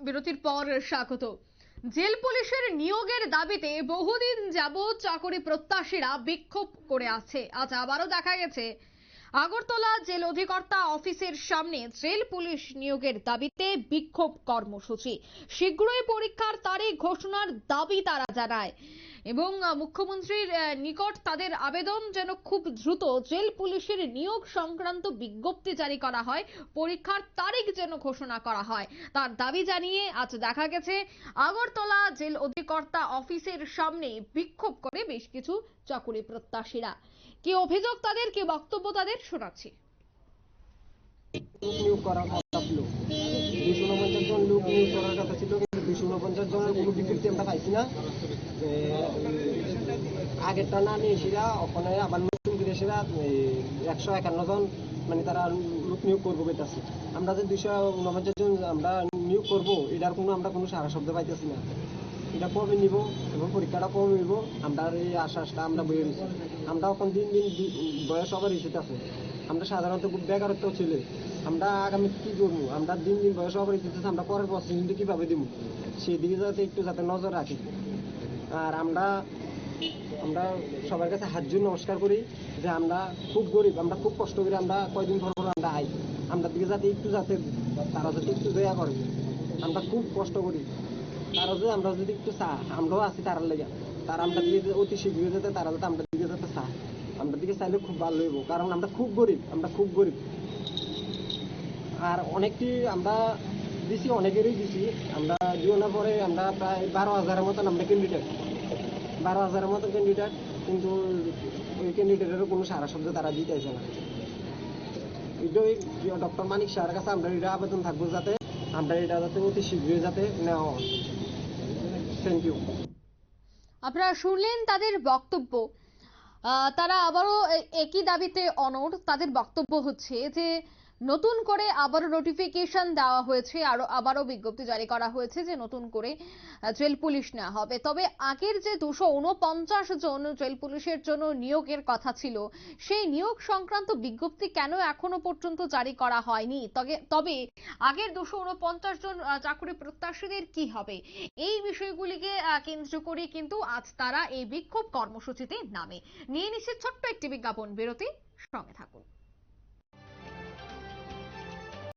বিরতির পর স্বাগত। জেল পুলিশের নিয়োগের দাবিতে বহুদিন যাবৎ চাকরি প্রত্যাশীরা বিক্ষোভ করে আছে। আজ আবারও দেখা গেছে আগরতলা জেল অধিকর্তা অফিসের সামনে জেল পুলিশ নিয়োগের দাবিতে বিক্ষোভ কর্মসূচি। শীঘ্রই পরীক্ষার তারিখ ঘোষণার দাবি তারা জানায় এবং মুখ্যমন্ত্রীর নিকট তাদের আবেদন যেন খুব দ্রুত জেল পুলিশের নিয়োগ সংক্রান্ত বিজ্ঞপ্তি জারি করা হয়, পরীক্ষার তারিখ যেন ঘোষণা করা হয়, তার দাবি জানিয়ে আজ দেখা গেছে আগরতলা জেল অধিকর্তা অফিসের সামনে বিক্ষোভ করে বেশ কিছু চাকরি প্রত্যাশীরা। কি অভিযোগ তাদের, কি বক্তব্য তাদের, শোনাচ্ছি। নিয়োগ করার কথা ছিল, 249 জন লোক নিয়োগ করার কথা ছিল, কিন্তু 249 জনের কোনো বিজ্ঞপ্তি আমরা পাইছি না। আগেরটা না নিয়ে এসেরা ওখানে আবার নতুন করে এসেরা 151 জন মানে তারা লোক নিয়োগ করবো পেতেছে। আমরা যে 249 জন আমরা নিয়োগ করবো, এটার আমরা কোনো সারা শব্দ পাইতেছি না। এটা কবে নিব এবং পরীক্ষাটা কবে নিব, আমরা এই আশ্বাসটা আমরা বয়ে দিচ্ছি। আমরা এখন দিন দিন বয়স আবার রিসেট আছে, আমরা সাধারণত খুব বেকারত্ব ছেলে, আমরা আগামী কি করবো, আমরা দিন দিন বয়স আবার রিসেট আছে, আমরা পরের প্রসেসিংটা কীভাবে দিব সেই দিকে যাতে নজর রাখি। আর আমরা সবার কাছে হাত জোড় নমস্কার করি যে আমরা খুব গরিব, আমরা খুব কষ্ট করি, আমরা কয়দিন পর আমরা আই, আমরা দিকে যাতে তারা যাতে একটু দয়া করে। আমরা খুব কষ্ট করি, তারা যে আমরা যদি একটু চা, আমরাও আছি তারার লেগে, তারা আমরা দিকে অতি শীঘ্র যেতে, তারা যাতে আমরা দিকে যাতে চা, আমরা দিকে চাইলে খুব ভালো হইব, কারণ আমরা খুব গরিব। আর অনেকটি আমরা দিছি, অনেকেরই দিছি, আমরা জীবনের পরে আমরা প্রায় 12,000-এর মতন আমরা ক্যান্ডিডেট, 12,000-এর মতন ক্যান্ডিডেট, কিন্তু ওই ক্যান্ডিডেটেরও কোনো সারা শব্দ তারা দিতেছে না। এটাই ডক্টর মানিক স্যারের কাছে আমরা এটা আবেদন থাকবো যাতে আমরা এটা যাতে অতি শীঘ্রই যাতে নেওয়া হয়। Thank you. আপনারা শুনলেন তাদের বক্তব্য। তারা আবারও একই দাবিতে অনড়। তাদের বক্তব্য হচ্ছে যে নতুন করে আবারও নোটিফিকেশন দেওয়া হয়েছে, আবারও বিজ্ঞপ্তি জারি করা হয়েছে যে নতুন করে জেল পুলিশ নেওয়া হবে। তবে আগের যে 249 জন জেল পুলিশের জন্য নিয়োগের কথা ছিল, সেই নিয়োগ সংক্রান্ত বিজ্ঞপ্তি কেন এখনো পর্যন্ত জারি করা হয়নি? তবে আগের 249 জন চাকরি প্রত্যাশীদের কি হবে, এই বিষয়গুলিকে কেন্দ্র করে কিন্তু আজ তারা এই বিক্ষোভ কর্মসূচিতে নামে। নিয়ে নিচ্ছে ছোট্ট একটি বিজ্ঞাপন বিরতি, সঙ্গে থাকুন।